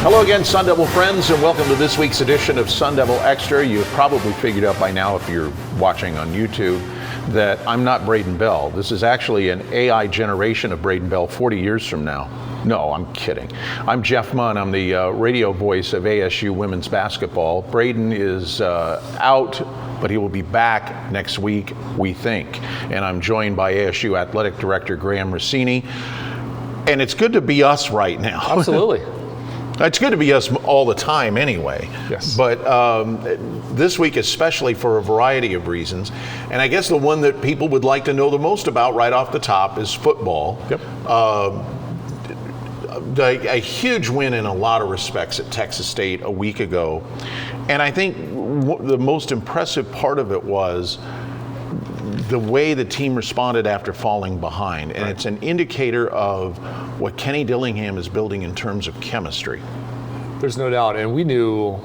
Hello again, Sun Devil friends, and welcome to this week's edition of Sun Devil Extra. You've probably figured out by now, if you're watching on YouTube, that I'm not Braden Bell. This is actually an AI generation of Braden Bell 40 years from now. No, I'm kidding. I'm Jeff Munn. I'm the radio voice of ASU women's basketball. Braden is out, but he will be back next week, we think. And I'm joined by ASU Athletic Director Graham Rossini. And it's good to be us right now. Absolutely. It's good to be us all the time anyway. Yes. But this week especially for a variety of reasons. And I guess the one that people would like to know the most about right off the top is football. Yep. A huge win in a lot of respects at Texas State a week ago. And I think the most impressive part of it was the way the team responded after falling behind. And it's an indicator of what Kenny Dillingham is building in terms of chemistry. There's no doubt. And we knew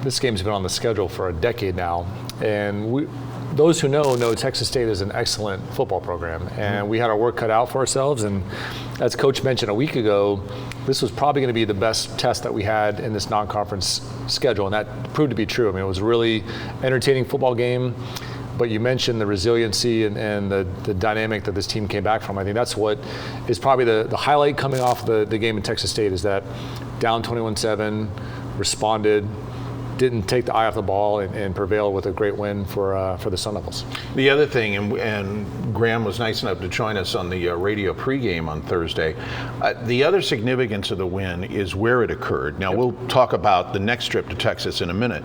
this game's been on the schedule for a decade now. And those who know Texas State is an excellent football program. And we had our work cut out for ourselves. And as Coach mentioned a week ago, this was probably going to be the best test that we had in this non-conference schedule. And that proved to be true. I mean, it was a really entertaining football game. But you mentioned the resiliency and the dynamic that this team came back from. I think that's what is probably the highlight coming off the game in Texas State, is that down 21-7, responded, didn't take the eye off the ball, and prevailed with a great win for the Sun Devils. The other thing, and Graham was nice enough to join us on the radio pregame on Thursday, the other significance of the win is where it occurred. Now, we'll talk about the next trip to Texas in a minute,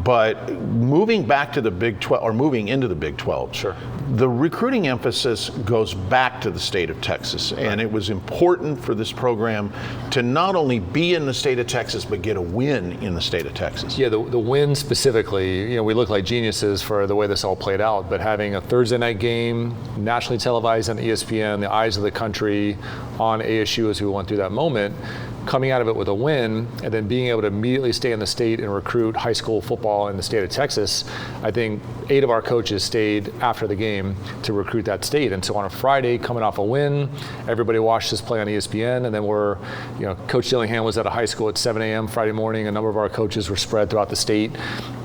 but moving back to the Big 12, or moving into the Big 12, sure, the recruiting emphasis goes back to the state of Texas, and it was important for this program to not only be in the state of Texas, but get a win in the state of Texas. Yeah, the win specifically, we look like geniuses for the way this all played out, but having a Thursday night game, nationally televised on ESPN, the eyes of the country on ASU as we went through that moment, coming out of it with a win, and then being able to immediately stay in the state and recruit high school football in the state of Texas. I think 8 of our coaches stayed after the game to recruit that state. And so on a Friday, coming off a win, everybody watched us play on ESPN, and then Coach Dillingham was at a high school at 7 a.m. Friday morning. A number of our coaches were spread throughout the state,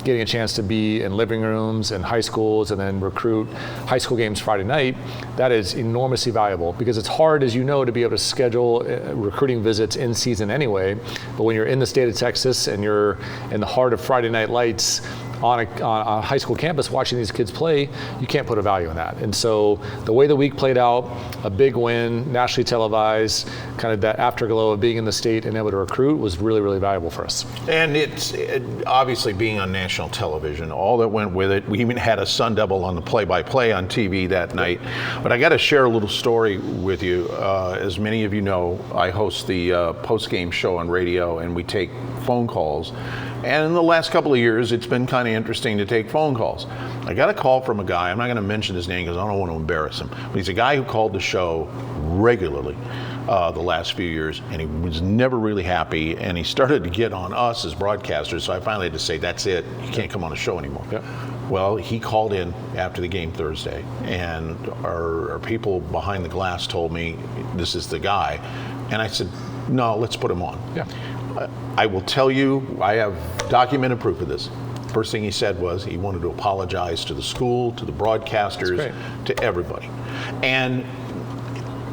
getting a chance to be in living rooms and high schools and then recruit high school games Friday night. That is enormously valuable, because it's hard, as you know, to be able to schedule recruiting visits in season anyway. But when you're in the state of Texas and you're in the heart of Friday night lights on a high school campus watching these kids play, you can't put a value in that. And so the way the week played out, a big win, nationally televised, kind of that afterglow of being in the state and able to recruit was really, really valuable for us. And it's obviously being on national television, all that went with it. We even had a Sun Devil on the play-by-play on TV that night. But I got to share a little story with you. As many of you know, I host the post-game show on radio, and we take phone calls. And in the last couple of years, it's been kind of interesting to take phone calls. I got a call from a guy. I'm not going to mention his name because I don't want to embarrass him. But he's a guy who called the show regularly the last few years, and he was never really happy. And he started to get on us as broadcasters. So I finally had to say, that's it. You can't come on the show anymore. Yep. Well, he called in after the game Thursday, and our people behind the glass told me this is the guy. And I said, no, let's put him on. Yeah. I will tell you, I have documented proof of this. First thing he said was he wanted to apologize to the school, to the broadcasters, to everybody. And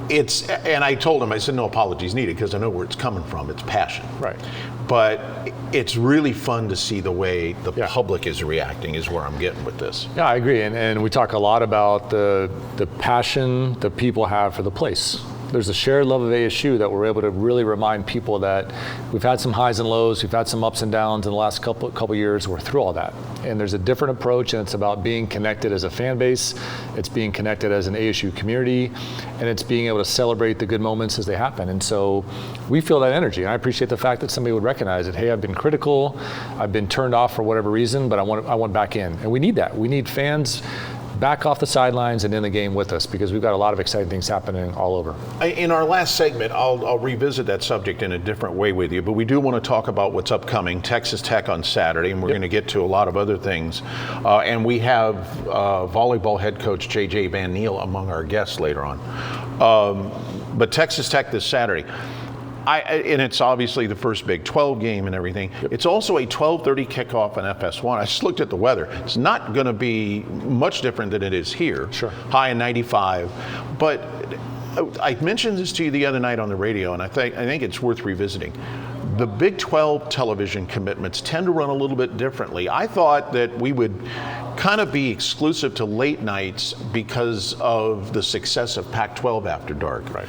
I told him, I said, no apologies needed, because I know where it's coming from. It's passion. Right. But it's really fun to see the way the public is reacting, is where I'm getting with this. Yeah, I agree. And we talk a lot about the passion that people have for the place. There's a shared love of ASU that we're able to really remind people that we've had some highs and lows, we've had some ups and downs in the last couple years. We're through all that. And there's a different approach, and it's about being connected as a fan base, it's being connected as an ASU community, and it's being able to celebrate the good moments as they happen. And so we feel that energy. And I appreciate the fact that somebody would recognize it. Hey, I've been critical, I've been turned off for whatever reason, but I want back in. And we need that. We need fans back off the sidelines and in the game with us, because we've got a lot of exciting things happening all over. In our last segment, I'll revisit that subject in a different way with you, but we do want to talk about what's upcoming. Texas Tech on Saturday, and we're going to get to a lot of other things. And we have volleyball head coach J.J. Van Niel among our guests later on. But Texas Tech this Saturday. And it's obviously the first Big 12 game and everything. Yep. It's also a 12:30 kickoff in FS1. I just looked at the weather. It's not going to be much different than it is here. Sure. High in 95. But I mentioned this to you the other night on the radio, and I think it's worth revisiting. The Big 12 television commitments tend to run a little bit differently. I thought that we would kind of be exclusive to late nights because of the success of Pac-12 After Dark. Right.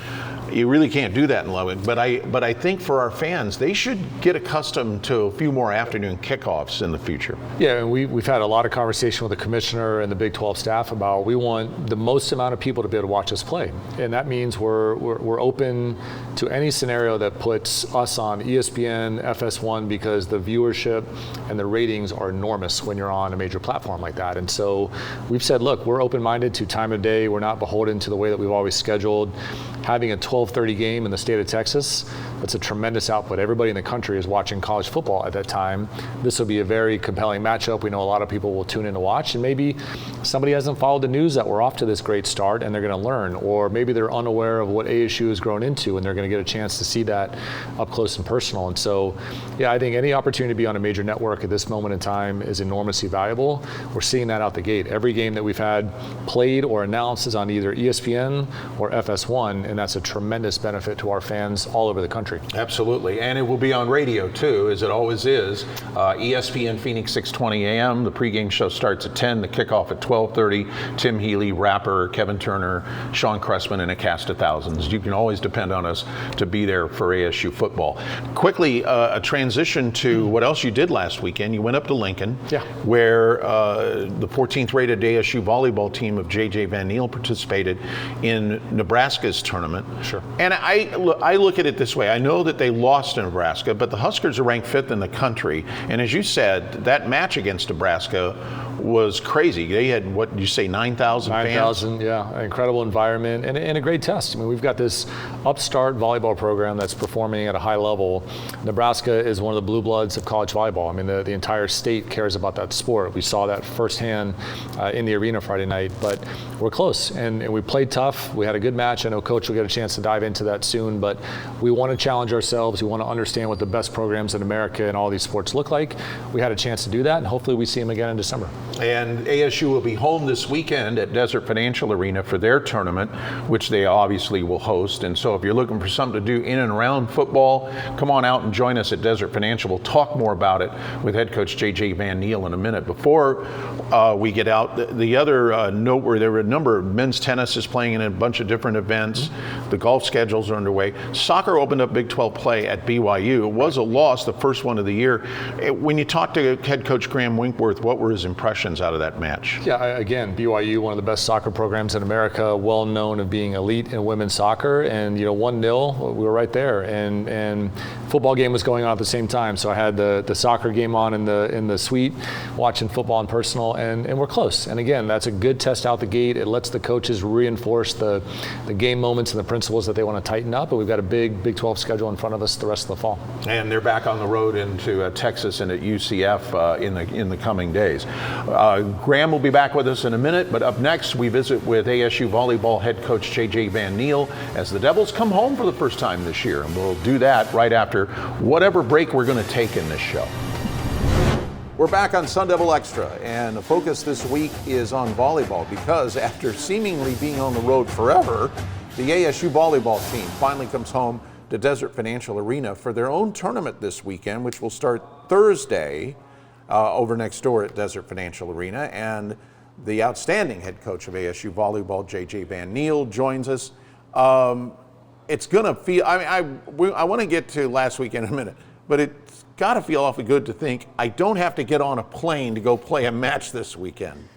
You really can't do that in Lubbock, but I think for our fans, they should get accustomed to a few more afternoon kickoffs in the future. Yeah, and we've had a lot of conversation with the commissioner and the Big 12 staff about we want the most amount of people to be able to watch us play, and that means we're open to any scenario that puts us on ESPN, FS1, because the viewership and the ratings are enormous when you're on a major platform like that. And so we've said, look, we're open-minded to time of day. We're not beholden to the way that we've always scheduled. Having a 12:30 game in the state of Texas, that's a tremendous output. Everybody in the country is watching college football at that time. This will be a very compelling matchup. We know a lot of people will tune in to watch, and maybe somebody hasn't followed the news that we're off to this great start and they're going to learn, or maybe they're unaware of what ASU has grown into and they're going to get a chance to see that up close and personal. And so, yeah, I think any opportunity to be on a major network at this moment in time is enormously valuable. We're seeing that out the gate. Every game that we've had played or announced is on either ESPN or FS1, and that's a tremendous benefit to our fans all over the country. Absolutely, and it will be on radio too, as it always is. ESPN Phoenix 6:20 a.m. The pregame show starts at 10. The kickoff at 12:30. Tim Healy, Rapper, Kevin Turner, Sean Cressman, and a cast of thousands. You can always depend on us to be there for ASU football. Quickly, a transition to what else you did last weekend. You went up to Lincoln, where the 14th rated ASU volleyball team of J.J. Van Niel participated in Nebraska's tournament. Sure. And I look at it this way. I know that they lost to Nebraska, but the Huskers are ranked 5th in the country. And as you said, that match against Nebraska was crazy. They had, what did you say, 9,000 fans? 9,000, yeah. An incredible environment and a great test. I mean, we've got this upstart volleyball program that's performing at a high level. Nebraska is one of the blue bloods of college volleyball. I mean, the entire state cares about that sport. We saw that firsthand in the arena Friday night, but we're close. And we played tough. We had a good match. I know Coach will get a chance to dive into that soon, but we want to challenge ourselves. We want to understand what the best programs in America and all these sports look like. We had a chance to do that, and hopefully we see them again in December. And ASU will be home this weekend at Desert Financial Arena for their tournament, which they obviously will host. And so if you're looking for something to do in and around football, come on out and join us at Desert Financial. We'll talk more about it with head coach J.J. Van Niel in a minute. Before we get out, the other note where there were a number of men's tennis is playing in a bunch of different events. The golf schedules are underway. Soccer opened up Big 12 play at BYU. It was a loss, the first one of the year. When you talked to head coach Graham Winkworth, what were his impressions out of that match? Yeah, again, BYU, one of the best soccer programs in America, well known of being elite in women's soccer, and 1-0, we were right there, and football game was going on at the same time, so I had the soccer game on in the suite, watching football in personal, and we're close. And again, that's a good test out the gate. It lets the coaches reinforce the game moments and the principles that they want to tighten up, and we've got a big Big 12 schedule in front of us the rest of the fall. And they're back on the road into Texas and at UCF in the coming days. Graham will be back with us in a minute, but up next we visit with ASU volleyball head coach J.J. Van Niel as the Devils come home for the first time this year, and we'll do that right after whatever break we're going to take in this show. We're back on Sun Devil Extra, and the focus this week is on volleyball because after seemingly being on the road forever, the ASU volleyball team finally comes home to Desert Financial Arena for their own tournament this weekend, which will start Thursday over next door at Desert Financial Arena. And the outstanding head coach of ASU volleyball, J.J. Van Niel, joins us. It's going to feel, I want to get to last weekend in a minute, but it's got to feel awfully good to think I don't have to get on a plane to go play a match this weekend.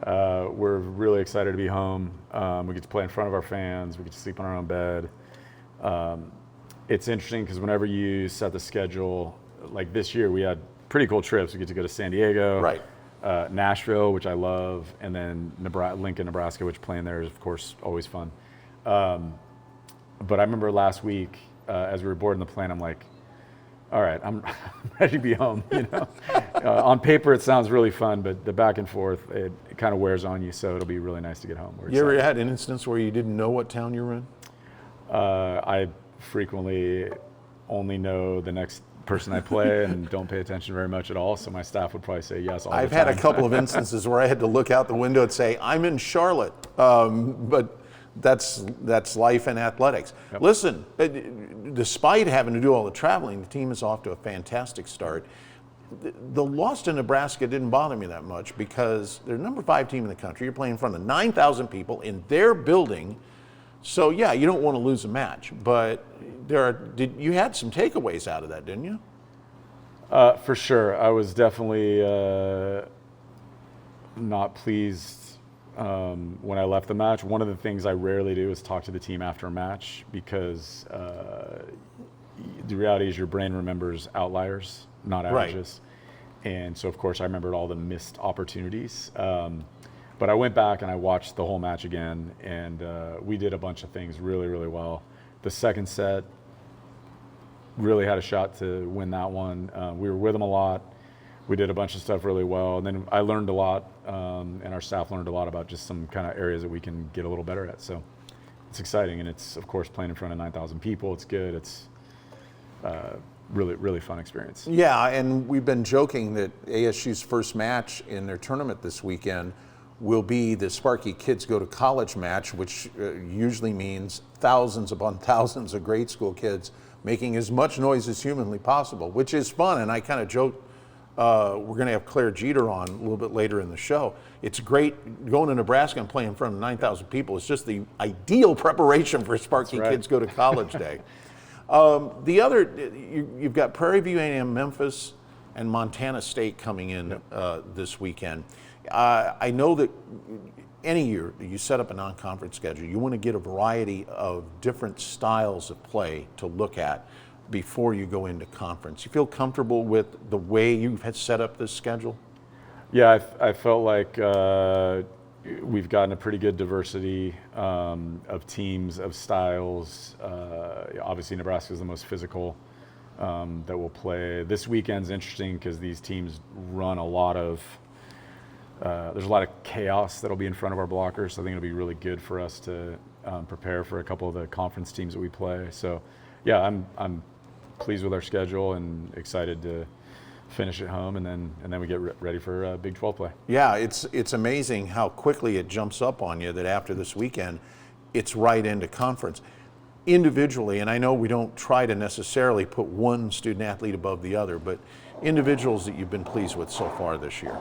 We're really excited to be home. We get to play in front of our fans. We get to sleep on our own bed. It's interesting because whenever you set the schedule, like this year, we had pretty cool trips. We get to go to San Diego, right. Nashville, which I love, and then Lincoln, Nebraska, which playing there is, of course, always fun. But I remember last week, as we were boarding the plane, I'm like, all right, I'm ready to be home. On paper, it sounds really fun, but the back and forth, it kind of wears on you. So it'll be really nice to get home. You ever had an instance where you didn't know what town you were in? I frequently only know the next person I play and don't pay attention very much at all. So my staff would probably say yes all I've the time. had a couple of instances where I had to look out the window and say, I'm in Charlotte, but that's life in athletics. Yep. Listen, despite having to do all the traveling, the team is off to a fantastic start. The loss to Nebraska didn't bother me that much because they're the number 5 team in the country. You're playing in front of 9,000 people in their building. So yeah, you don't want to lose a match, but you had some takeaways out of that, didn't you? For sure. I was definitely not pleased when I left the match. One of the things I rarely do is talk to the team after a match because the reality is your brain remembers outliers, not averages. Right. And so, of course, I remembered all the missed opportunities. But I went back and I watched the whole match again, and we did a bunch of things really, really well. The second set, really had a shot to win that one. We were with them a lot. We did a bunch of stuff really well. And then I learned a lot, and our staff learned a lot about just some kind of areas that we can get a little better at. So it's exciting. And it's, of course, playing in front of 9,000 people. It's good. It's really, really fun experience. Yeah, and we've been joking that ASU's first match in their tournament this weekend will be the Sparky Kids Go to College match, which usually means thousands upon thousands of grade school kids making as much noise as humanly possible, which is fun. And I kind of joked, we're going to have Claire Jeter on a little bit later in the show. It's great going to Nebraska and playing in front of 9,000 people. It's just the ideal preparation for Sparky Kids Go to College Day. The other, you've got Prairie View A&M, Memphis, and Montana State coming in this weekend. I know that any year you set up a non-conference schedule, you want to get a variety of different styles of play to look at before you go into conference. You feel comfortable with the way you've set up this schedule? Yeah, I felt like we've gotten a pretty good diversity of teams, of styles. Obviously, Nebraska is the most physical that will play. This weekend's interesting because these teams run a lot of there's a lot of chaos that'll be in front of our blockers, so I think it'll be really good for us to prepare for a couple of the conference teams that we play. So, yeah, I'm pleased with our schedule and excited to finish at home, and then we get ready for Big 12 play. Yeah, it's amazing how quickly it jumps up on you that after this weekend, it's right into conference. Individually, and I know we don't try to necessarily put one student athlete above the other, but individuals that you've been pleased with so far this year.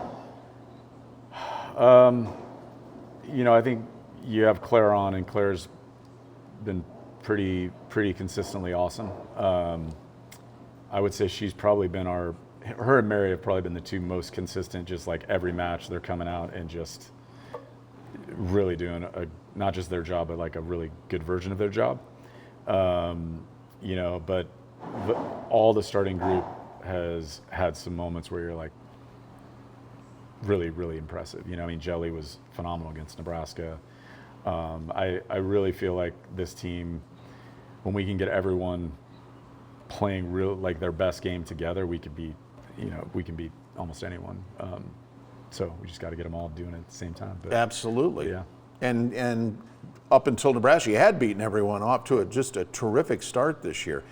I think you have Claire on, and Claire's been pretty consistently awesome. I would say she's probably been her and Mary have probably been the two most consistent, just like every match they're coming out and just really doing not just their job, but like a really good version of their job. But all the starting group has had some moments where you're like, really, really impressive. Jelly was phenomenal against Nebraska. I really feel like this team, when we can get everyone playing like their best game together, we can beat almost anyone. So we just got to get them all doing it at the same time. But, absolutely. Yeah. And up until Nebraska, you had beaten everyone off to just a terrific start this year.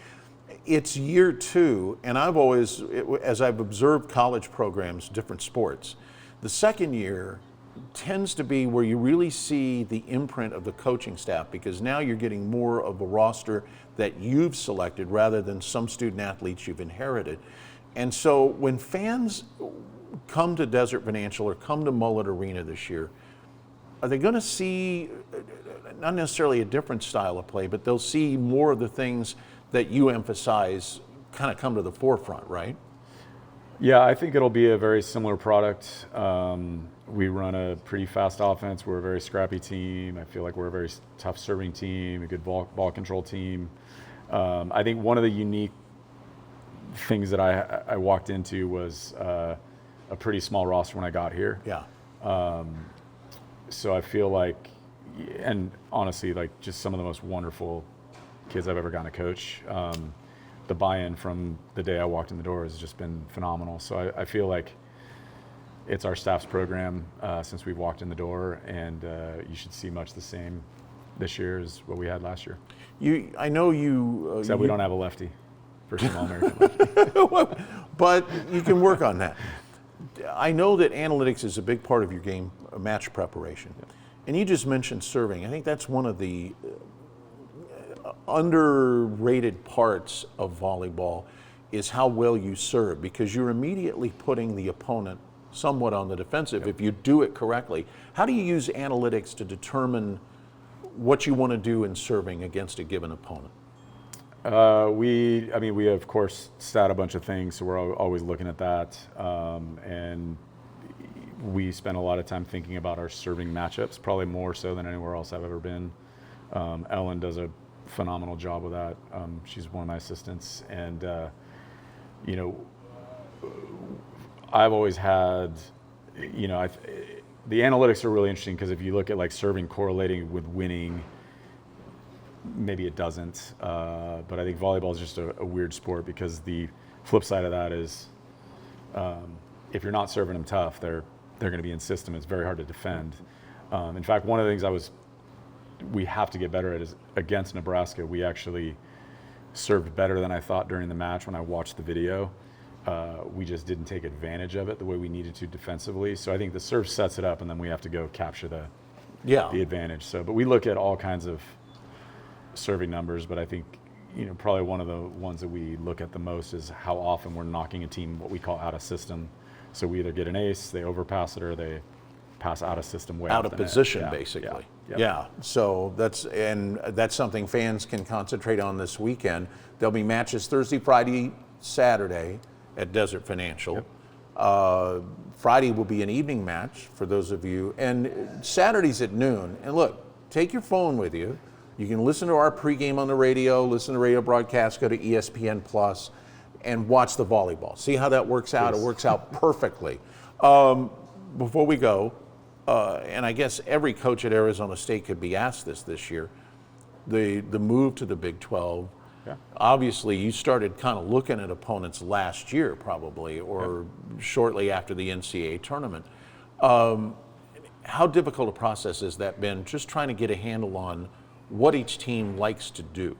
It's year 2, and as I've observed college programs, different sports, the second year tends to be where you really see the imprint of the coaching staff, because now you're getting more of a roster that you've selected rather than some student athletes you've inherited. And so when fans come to Desert Financial or come to Mullet Arena this year, are they going to see not necessarily a different style of play, but they'll see more of the things that you emphasize kind of come to the forefront, right? Yeah, I think it'll be a very similar product. We run a pretty fast offense. We're a very scrappy team. I feel like we're a very tough serving team, a good ball control team. I think one of the unique things that I walked into was a pretty small roster when I got here. Yeah. So I feel like, and honestly, like just some of the most wonderful kids I've ever gotten to coach. The buy-in from the day I walked in the door has just been phenomenal. So I feel like it's our staff's program since we've walked in the door, and you should see much the same this year as what we had last year. I know you. Except we don't have a lefty. for some All-American League. But you can work on that. I know that analytics is a big part of your game match preparation. Yeah. And you just mentioned serving. I think that's one of the underrated parts of volleyball is how well you serve, because you're immediately putting the opponent somewhat on the defensive if you do it correctly. How do you use analytics to determine what you want to do in serving against a given opponent? We of course stat a bunch of things, so we're always looking at that, and we spend a lot of time thinking about our serving matchups, probably more so than anywhere else I've ever been. Ellen does a phenomenal job with that. She's one of my assistants, and I've always had, the analytics are really interesting because if you look at like serving correlating with winning, maybe it doesn't, but I think volleyball is just a weird sport because the flip side of that is if you're not serving them tough, they're going to be in system. It's very hard to defend. In fact, one of the things we have to get better at is against Nebraska, we actually served better than I thought during the match when I watched the video. We just didn't take advantage of it the way we needed to defensively. So I think the serve sets it up, and then we have to go capture the advantage. So, but we look at all kinds of serving numbers, but I think probably one of the ones that we look at the most is how often we're knocking a team what we call out of system. So we either get an ace, they overpass it, or they pass out of system way out of position, yeah. basically. Yeah. So that's something fans can concentrate on this weekend. There'll be matches Thursday, Friday, Saturday at Desert Financial. Yep. Friday will be an evening match for those of you, and Saturday's at noon. And look, take your phone with you. You can listen to our pregame on the radio, listen to radio broadcasts, go to ESPN Plus, and watch the volleyball. See how that works out? Yes. It works out perfectly. Before we go, and I guess every coach at Arizona State could be asked this year, the move to the Big 12. Yeah. Obviously, you started kind of looking at opponents last year, probably, or shortly after the NCAA tournament. How difficult a process has that been, just trying to get a handle on what each team likes to do?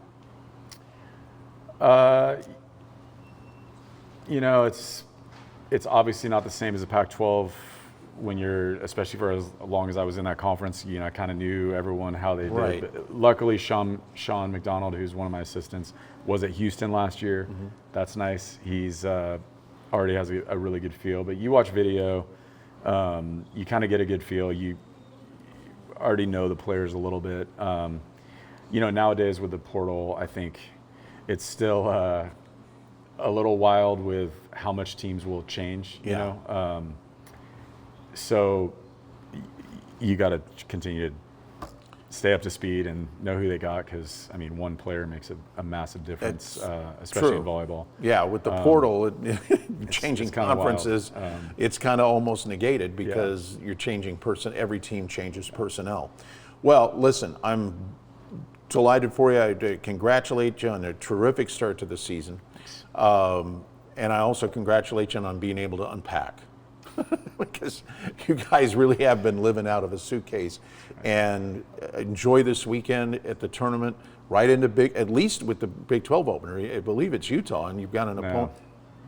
It's obviously not the same as the Pac-12 when you're, especially for as long as I was in that conference, I kind of knew everyone, how they did. Right. But luckily, Sean McDonald, who's one of my assistants, was at Houston last year. Mm-hmm. That's nice. He's already has a really good feel. But you watch video, you kind of get a good feel. You already know the players a little bit. Nowadays with the portal, I think it's still a little wild with how much teams will change. So you got to continue to stay up to speed and know who they got, because one player makes a massive difference, especially in volleyball. Yeah, with the portal, changing conferences, it's kind of almost negated because you're changing every team changes personnel. Well, listen, I'm delighted for you. I congratulate you on a terrific start to the season. And I also congratulate you on being able to unpack. Because you guys really have been living out of a suitcase. And enjoy this weekend at the tournament, right into at least with the Big 12 opener. I believe it's Utah, and you've got an opponent.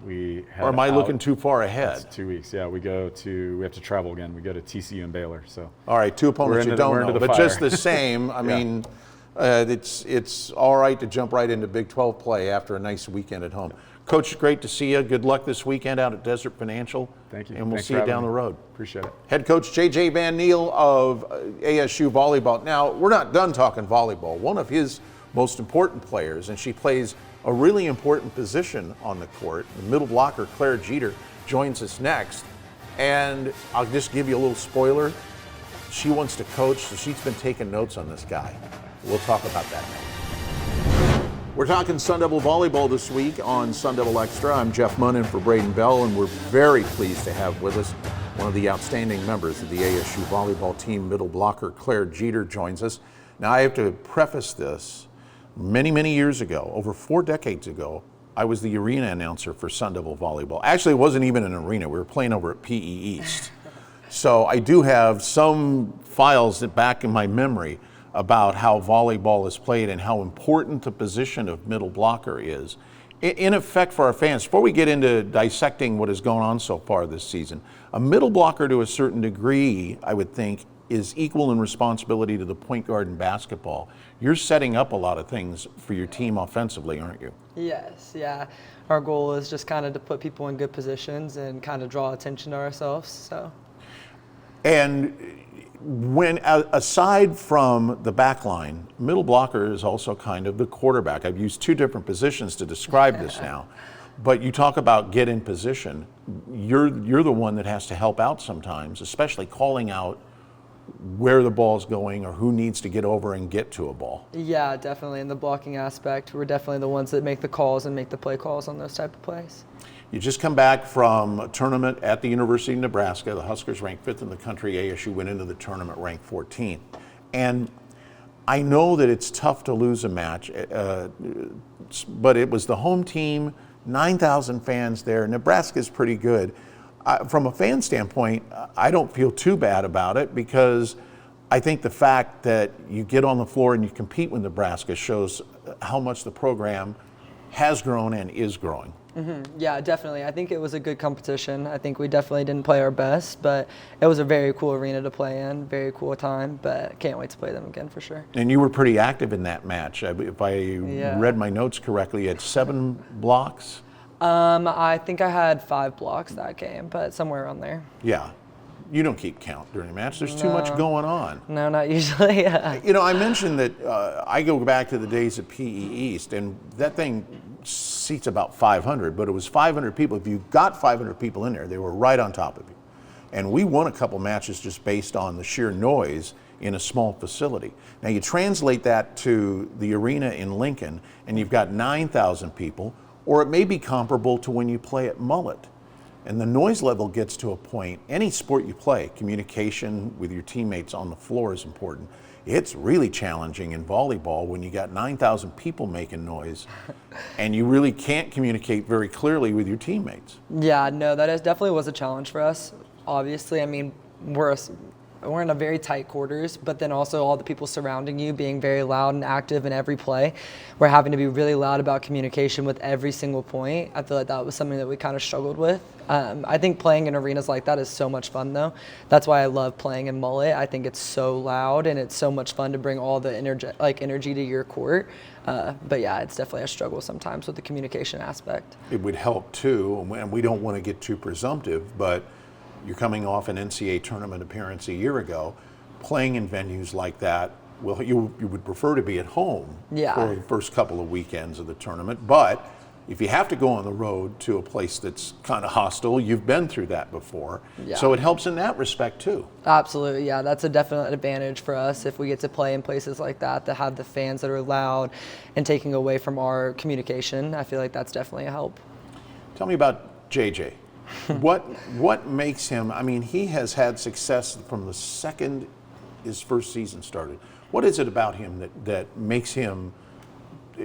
Or am I looking too far ahead? It's 2 weeks. Yeah, we have to travel again. We go to TCU and Baylor. So. All right, two opponents you don't know, but just the same. I mean, it's all right to jump right into Big 12 play after a nice weekend at home. Coach, great to see you. Good luck this weekend out at Desert Financial. Thank you. And we'll see you down the road. Appreciate it. Head coach J.J. Van Niel of ASU Volleyball. Now, we're not done talking volleyball. One of his most important players, and she plays a really important position on the court, the middle blocker, Claire Jeter, joins us next. And I'll just give you a little spoiler. She wants to coach, so she's been taking notes on this guy. We'll talk about that next. We're talking Sun Devil Volleyball this week on Sun Devil Extra. I'm Jeff Munn in for Braden Bell, and we're very pleased to have with us one of the outstanding members of the ASU Volleyball team, middle blocker Claire Jeter, joins us. Now, I have to preface this. Many, many years ago, over 4 decades ago, I was the arena announcer for Sun Devil Volleyball. Actually, it wasn't even an arena. We were playing over at PE East. So I do have some files back in my memory about how volleyball is played and how important the position of middle blocker is. In effect, for our fans, before we get into dissecting what has gone on so far this season, a middle blocker to a certain degree, I would think, is equal in responsibility to the point guard in basketball. You're setting up a lot of things for your team offensively, aren't you? Yes, yeah. Our goal is just kind of to put people in good positions and kind of draw attention to ourselves. So. And when, aside from the back line, middle blocker is also kind of the quarterback. I've used two different positions to describe this now. But you talk about get in position. You're the one that has to help out sometimes, especially calling out where the ball's going or who needs to get over and get to a ball. Yeah, definitely. In the blocking aspect, we're definitely the ones that make the calls and make the play calls on those type of plays. You just come back from a tournament at the University of Nebraska. The Huskers ranked 5th in the country. ASU went into the tournament ranked 14th. And I know that it's tough to lose a match, but it was the home team, 9,000 fans there. Nebraska's pretty good. From a fan standpoint, I don't feel too bad about it because I think the fact that you get on the floor and you compete with Nebraska shows how much the program has grown and is growing. Mm-hmm. Yeah, definitely. I think it was a good competition. I think we definitely didn't play our best, but it was a very cool arena to play in, very cool time, but can't wait to play them again for sure. And you were pretty active in that match. If I read my notes correctly, you had 7 blocks? I think I had 5 blocks that game, but somewhere around there. Yeah. You don't keep count during a match. There's too much going on. No, not usually. You know, I mentioned that I go back to the days of PE East, and that thing seats about 500, but it was 500 people. If you got 500 people in there, they were right on top of you. And we won a couple matches just based on the sheer noise in a small facility. Now you translate that to the arena in Lincoln, and you've got 9,000 people, or it may be comparable to when you play at Mullet. And the noise level gets to a point, any sport you play, communication with your teammates on the floor is important. It's really challenging in volleyball when you got 9,000 people making noise and you really can't communicate very clearly with your teammates. Yeah, no, definitely was a challenge for us. Obviously, I mean, we're in a very tight quarters, but then also all the people surrounding you being very loud and active in every play. We're having to be really loud about communication with every single point. I feel like that was something that we kind of struggled with. I think playing in arenas like that is so much fun though. That's why I love playing in Mullet. I think it's so loud and it's so much fun to bring all the energy to your court. But yeah, it's definitely a struggle sometimes with the communication aspect. It would help too, and we don't want to get too presumptive, but you're coming off an NCAA tournament appearance a year ago, playing in venues like that. Well, you would prefer to be at home for the first couple of weekends of the tournament, but if you have to go on the road to a place that's kind of hostile, you've been through that before. Yeah. So it helps in that respect too. Absolutely, yeah. That's a definite advantage for us if we get to play in places like that have the fans that are loud and taking away from our communication. I feel like that's definitely a help. Tell me about JJ. What makes him, I mean, he has had success from the second his first season started. What is it about him that makes him,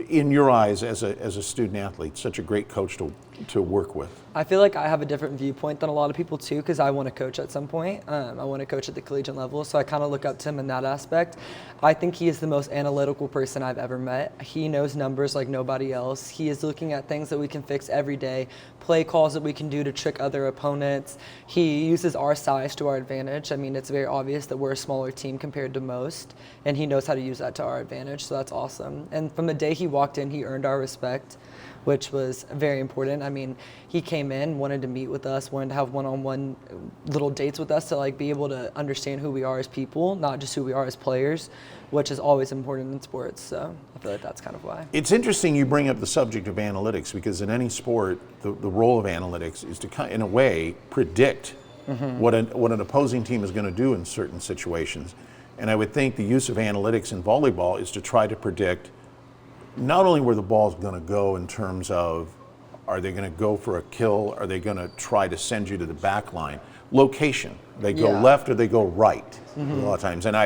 in your eyes as a student athlete, such a great coach to work with? I feel like I have a different viewpoint than a lot of people too, because I want to coach at some point. I want to coach at the collegiate level, so I kind of look up to him in that aspect. I think he is the most analytical person I've ever met. He knows numbers like nobody else. He is looking at things that we can fix every day, play calls that we can do to trick other opponents. He uses our size to our advantage. I mean, it's very obvious that we're a smaller team compared to most, and he knows how to use that to our advantage, so that's awesome. And from the day he walked in, he earned our respect, which was very important. I mean, he came in, wanted to meet with us, wanted to have one-on-one little dates with us to like be able to understand who we are as people, not just who we are as players, which is always important in sports. So I feel like that's kind of why. It's interesting you bring up the subject of analytics, because in any sport, the role of analytics is to, in a way, predict what an opposing team is going to do in certain situations. And I would think the use of analytics in volleyball is to try to predict not only where the ball's going to go in terms of, are they going to go for a kill? Are they going to try to send you to the back line? Location. They go left or they go right a lot of times. And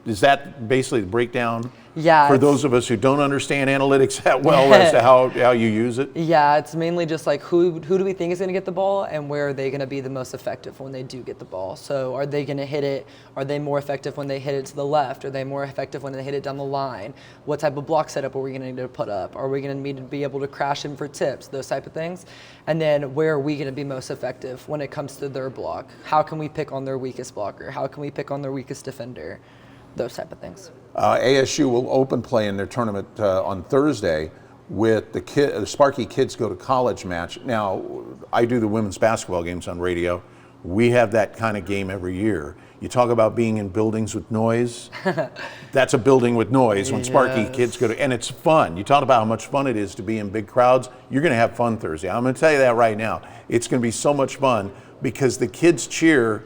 Is that basically the breakdown? Yeah, For it's- those of us who don't understand analytics that well as to how you use it? Yeah, it's mainly just like who do we think is going to get the ball and where are they going to be the most effective when they do get the ball. So are they going to hit it? Are they more effective when they hit it to the left? Are they more effective when they hit it down the line? What type of block setup are we going to need to put up? Are we going to need to be able to crash in for tips? Those type of things. And then where are we going to be most effective when it comes to their block? How can we pick on their weakest blocker? How can we pick on their weakest defender? Those type of things. ASU will open play in their tournament on Thursday with the Sparky Kids Go to College match. Now, I do the women's basketball games on radio. We have that kind of game every year. You talk about being in buildings with noise. That's a building with noise when Sparky Kids go to, and it's fun. You talk about how much fun it is to be in big crowds. You're going to have fun Thursday. I'm going to tell you that right now. It's going to be so much fun because the kids cheer.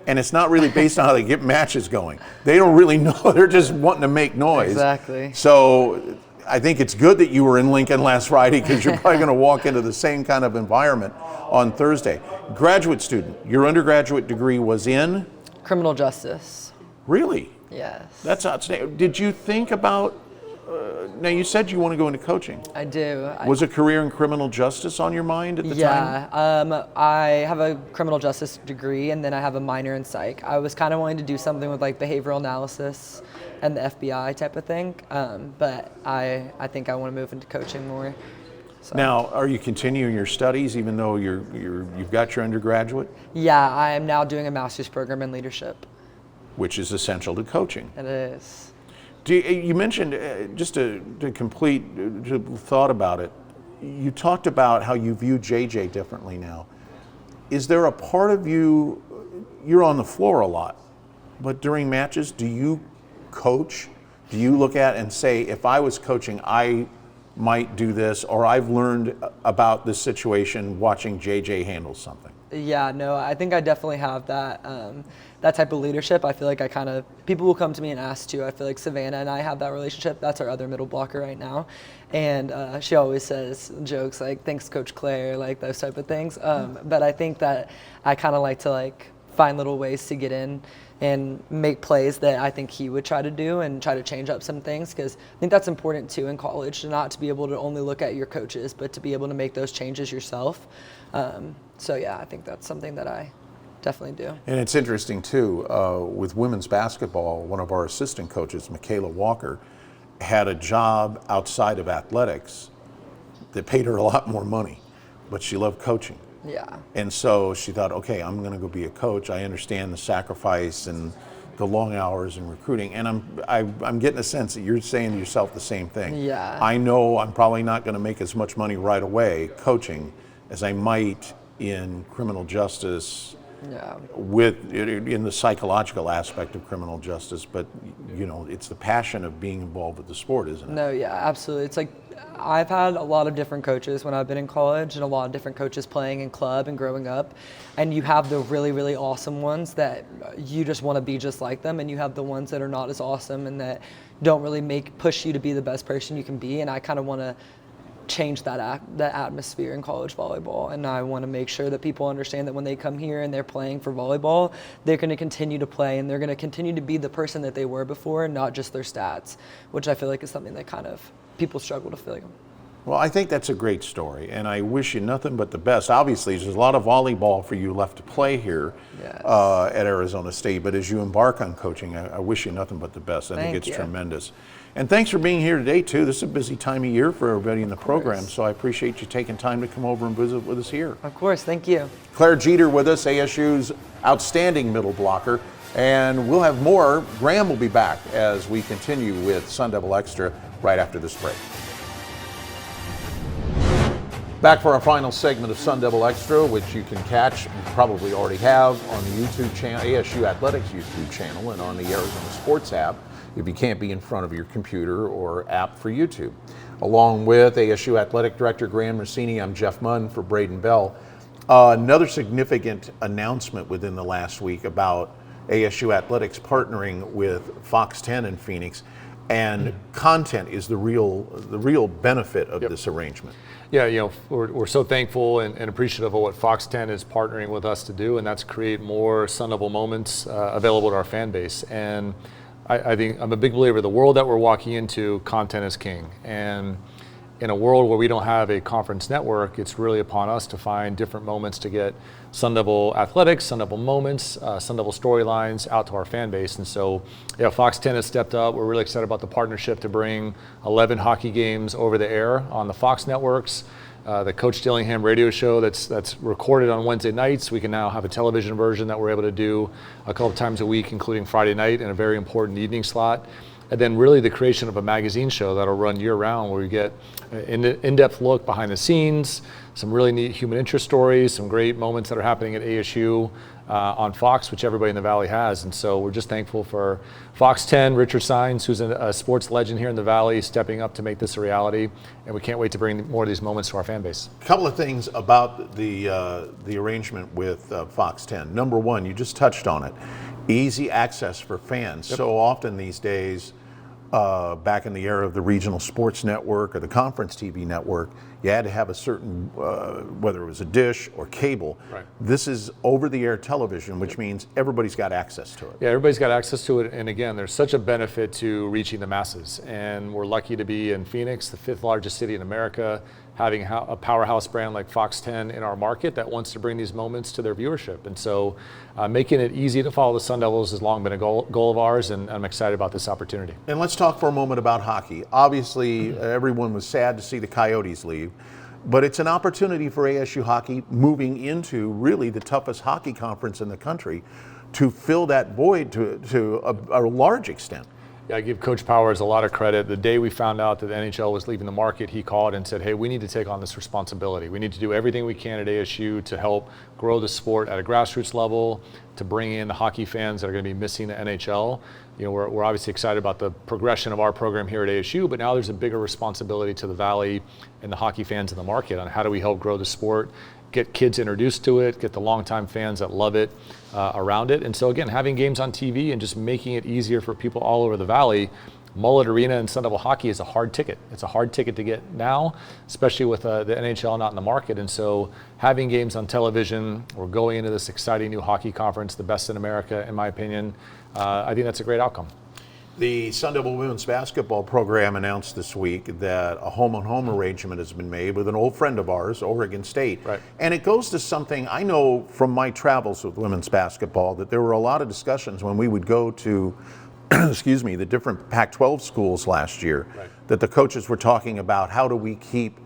And it's not really based on how they get matches going. They don't really know. They're just wanting to make noise. Exactly. So I think it's good that you were in Lincoln last Friday because you're probably going to walk into the same kind of environment on Thursday. Graduate student, your undergraduate degree was in? Criminal justice. Really? Yes. That's outstanding. Did you think about, now you said you want to go into coaching. I do. Was a career in criminal justice on your mind at the time? Yeah, I have a criminal justice degree and then I have a minor in psych. I was kind of wanting to do something with like behavioral analysis and the FBI type of thing, but I think I want to move into coaching more. So. Now, are you continuing your studies even though you've got your undergraduate? Yeah, I am now doing a master's program in leadership. Which is essential to coaching. It is. You mentioned, just to complete thought about it, you talked about how you view JJ differently now. Is there a part of you, you're on the floor a lot, but during matches, do you coach? Do you look at and say, if I was coaching, I might do this, or I've learned about this situation watching JJ handle something? Yeah, no, I think I definitely have that that type of leadership. I feel like people will come to me and ask too. I feel like Savannah and I have that relationship. That's our other middle blocker right now. And she always says jokes like, thanks Coach Claire, like those type of things. But I think that I kind of like to find little ways to get in and make plays that I think he would try to do and try to change up some things, because I think that's important too in college, not to be able to only look at your coaches, but to be able to make those changes yourself. So yeah, I think that's something that I definitely do. And it's interesting too, with women's basketball, one of our assistant coaches, Michaela Walker, had a job outside of athletics that paid her a lot more money, but she loved coaching. Yeah. And so she thought, okay, I'm going to go be a coach. I understand the sacrifice and the long hours and recruiting. And I'm getting a sense that you're saying to yourself the same thing. Yeah. I know I'm probably not going to make as much money right away coaching as I might in criminal justice. Yeah. In the psychological aspect of criminal justice, but it's the passion of being involved with the sport, isn't it? No, yeah, absolutely. It's like I've had a lot of different coaches when I've been in college, and a lot of different coaches playing in club and growing up. And you have the really, really awesome ones that you just want to be just like them, and you have the ones that are not as awesome and that don't really push you to be the best person you can be. And I kind of want to change that atmosphere in college volleyball, and I want to make sure that people understand that when they come here and they're playing for volleyball, they're going to continue to play and they're going to continue to be the person that they were before, not just their stats, which I feel like is something that kind of people struggle to feel. Well, I think that's a great story, and I wish you nothing but the best. Obviously, there's a lot of volleyball for you left to play here at Arizona State, but as you embark on coaching, I wish you nothing but the best. I think it's tremendous. And thanks for being here today, too. This is a busy time of year for everybody in the program, so I appreciate you taking time to come over and visit with us here. Of course, thank you. Claire Jeter with us, ASU's outstanding middle blocker, and we'll have more. Graham will be back as we continue with Sun Devil Extra right after this break. Back for our final segment of Sun Devil Extra, which you can catch, and probably already have, on the YouTube channel, ASU Athletics YouTube channel, and on the Arizona Sports app, if you can't be in front of your computer or app for YouTube. Along with ASU Athletic Director Graham Rossini, I'm Jeff Munn for Braden Bell. Another significant announcement within the last week about ASU Athletics partnering with Fox 10 in Phoenix, and content is the real benefit of this arrangement. Yeah, we're so thankful and appreciative of what Fox 10 is partnering with us to do, and that's create more Sun Devil moments available to our fan base. And I think I'm a big believer the world that we're walking into, content is king. And in a world where we don't have a conference network, it's really upon us to find different moments to get Sun Devil athletics, Sun Devil moments, Sun Devil storylines out to our fan base. And so, yeah, Fox 10 has stepped up. We're really excited about the partnership to bring 11 hockey games over the air on the Fox networks. The Coach Dillingham radio show that's recorded on Wednesday nights, we can now have a television version that we're able to do a couple of times a week, including Friday night in a very important evening slot. And then really the creation of a magazine show that'll run year-round where we get an in-depth look behind the scenes, some really neat human interest stories, some great moments that are happening at ASU on Fox, which everybody in the Valley has. And so we're just thankful for Fox 10, Richard Sines, who's a sports legend here in the Valley, stepping up to make this a reality. And we can't wait to bring more of these moments to our fan base. A couple of things about the arrangement with Fox 10. Number one, you just touched on it. Easy access for fans. Yep. So often these days, back in the era of the regional sports network or the conference TV network, you had to have a certain, whether it was a dish or cable. Right. This is over-the-air television, which means everybody's got access to it. Yeah, everybody's got access to it. And again, there's such a benefit to reaching the masses. And we're lucky to be in Phoenix, the 5th largest city in America, having a powerhouse brand like Fox 10 in our market that wants to bring these moments to their viewership. And so making it easy to follow the Sun Devils has long been a goal of ours, and I'm excited about this opportunity. And let's talk for a moment about hockey. Obviously, everyone was sad to see the Coyotes leave, but it's an opportunity for ASU hockey moving into really the toughest hockey conference in the country to fill that void to a large extent. Yeah, I give Coach Powers a lot of credit. The day we found out that the NHL was leaving the market, he called and said, hey, we need to take on this responsibility. We need to do everything we can at ASU to help grow the sport at a grassroots level, to bring in the hockey fans that are going to be missing the NHL. You know, we're obviously excited about the progression of our program here at ASU, but now there's a bigger responsibility to the Valley and the hockey fans in the market on how do we help grow the sport, get kids introduced to it, get the longtime fans that love it around it. And so again, having games on TV and just making it easier for people all over the Valley. Mullet Arena and Sun Devil hockey is a hard ticket. It's a hard ticket to get now, especially with the NHL not in the market. And so having games on television, we're going into this exciting new hockey conference, the best in America, in my opinion. I think that's a great outcome. The Sun Devil women's basketball program announced this week that a home-on-home arrangement has been made with an old friend of ours, Oregon State. Right. And it goes to something I know from my travels with women's basketball, that there were a lot of discussions when we would go to excuse me, the different Pac-12 schools last year, right, that the coaches were talking about how do we keep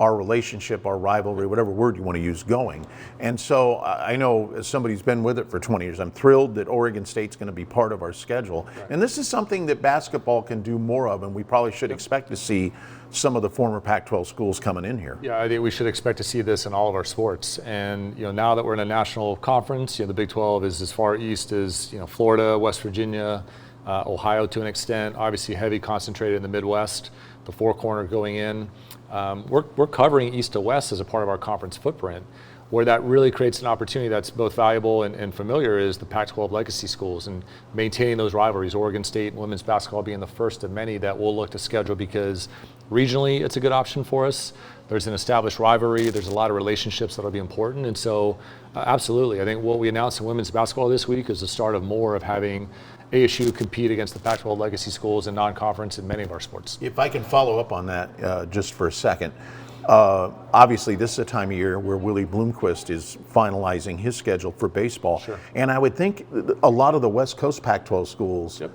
our relationship, our rivalry, whatever word you want to use, going. And so I know, as somebody who's been with it for 20 years, I'm thrilled that Oregon State's going to be part of our schedule. Right. And this is something that basketball can do more of, and we probably should expect to see some of the former Pac-12 schools coming in here. Yeah, I think we should expect to see this in all of our sports. And now that we're in a national conference, the Big 12 is as far east as Florida, West Virginia, Ohio to an extent, obviously heavy concentrated in the Midwest, the four corner going in. We're covering east to west as a part of our conference footprint. Where that really creates an opportunity that's both valuable and familiar is the Pac-12 legacy schools and maintaining those rivalries. Oregon State and women's basketball being the first of many that we'll look to schedule because regionally it's a good option for us. There's an established rivalry. There's a lot of relationships that'll be important. And so absolutely, I think what we announced in women's basketball this week is the start of more of having ASU compete against the Pac-12 legacy schools in non-conference in many of our sports. If I can follow up on that just for a second. Obviously, this is a time of year where Willie Bloomquist is finalizing his schedule for baseball. Sure. And I would think a lot of the West Coast Pac-12 schools, yep,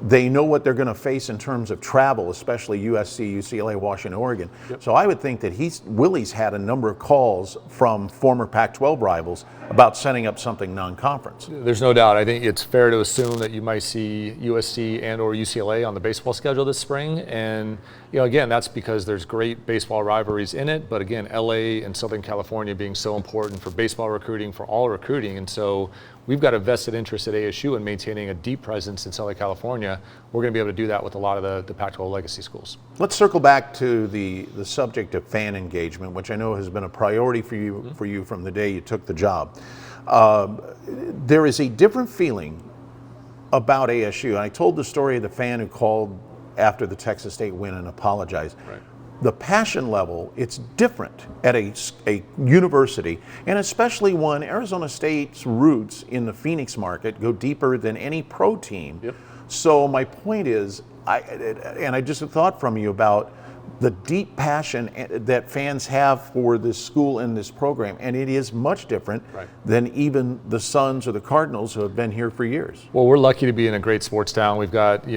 they know what they're going to face in terms of travel, especially USC, UCLA, Washington, Oregon. Yep. So I would think that Willie's had a number of calls from former Pac-12 rivals about setting up something non-conference. There's no doubt. I think it's fair to assume that you might see USC and or UCLA on the baseball schedule this spring. And again, that's because there's great baseball rivalries in it. But again, LA and Southern California being so important for baseball recruiting, for all recruiting. And so we've got a vested interest at ASU in maintaining a deep presence in Southern California. We're going to be able to do that with a lot of the Pac-12 legacy schools. Let's circle back to the subject of fan engagement, which I know has been a priority for you from the day you took the job. There is a different feeling about ASU. And I told the story of the fan who called after the Texas State win and apologized. Right. The passion level, it's different at a university, and especially one, Arizona State's roots in the Phoenix market go deeper than any pro team. Yep. So my point is, I just a thought from you about the deep passion that fans have for this school and this program, and it is much different than even the Suns or the Cardinals who have been here for years. Well, we're lucky to be in a great sports town. We've got,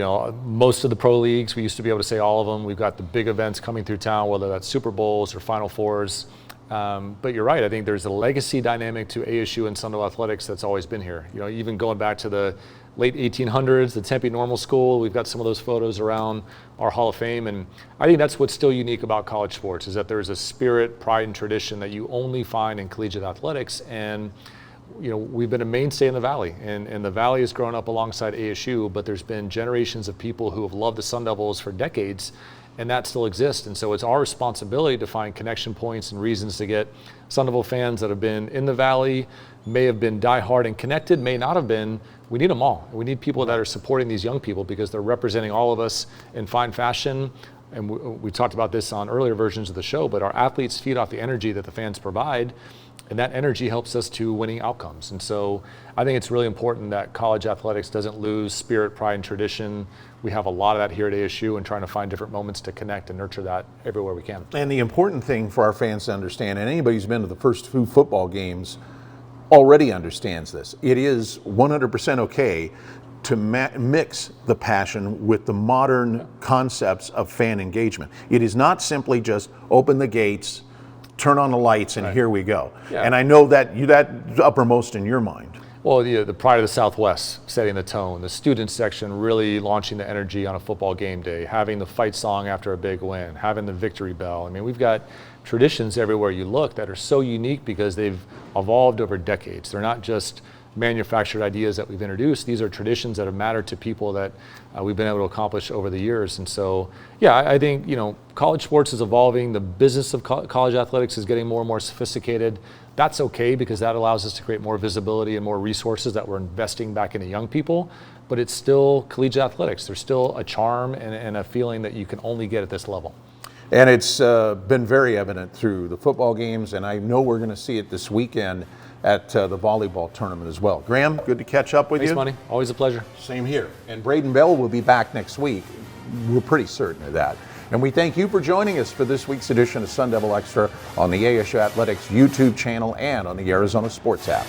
most of the pro leagues. We used to be able to say all of them. We've got the big events coming through town, whether that's Super Bowls or Final Fours. But you're right. I think there's a legacy dynamic to ASU and Sun Devil athletics that's always been here. Even going back to the late 1800s, the Tempe Normal School. We've got some of those photos around our Hall of Fame, and I think that's what's still unique about college sports is that there's a spirit, pride, and tradition that you only find in collegiate athletics. And we've been a mainstay in the Valley, and the Valley has grown up alongside ASU, but there's been generations of people who have loved the Sun Devils for decades, and that still exists. And so it's our responsibility to find connection points and reasons to get Sun Devil fans that have been in the Valley, may have been diehard and connected, may not have been. We need them all. We need people that are supporting these young people because they're representing all of us in fine fashion. And we talked about this on earlier versions of the show, but our athletes feed off the energy that the fans provide, and that energy helps us to winning outcomes. And so I think it's really important that college athletics doesn't lose spirit, pride, and tradition. We have a lot of that here at ASU, and trying to find different moments to connect and nurture that everywhere we can. And the important thing for our fans to understand, and anybody who's been to the first 2 football games already understands this, it is 100% okay to mix the passion with the modern concepts of fan engagement. It is not simply just open the gates, turn on the lights, and here we go. Yeah. And I know that that's uppermost in your mind. Well, the Pride of the Southwest setting the tone, the student section really launching the energy on a football game day, having the fight song after a big win, having the victory bell. I mean, we've got traditions everywhere you look that are so unique because they've evolved over decades. They're not just manufactured ideas that we've introduced. These are traditions that have mattered to people that we've been able to accomplish over the years. And so, I think, college sports is evolving. The business of college athletics is getting more and more sophisticated. That's okay because that allows us to create more visibility and more resources that we're investing back into young people. But it's still collegiate athletics. There's still a charm and a feeling that you can only get at this level. And it's been very evident through the football games, and I know we're going to see it this weekend at the volleyball tournament as well. Graham, good to catch up with you. Thanks, Money. Always a pleasure. Same here. And Braden Bell will be back next week. We're pretty certain of that. And we thank you for joining us for this week's edition of Sun Devil Extra on the ASU Athletics YouTube channel and on the Arizona Sports app.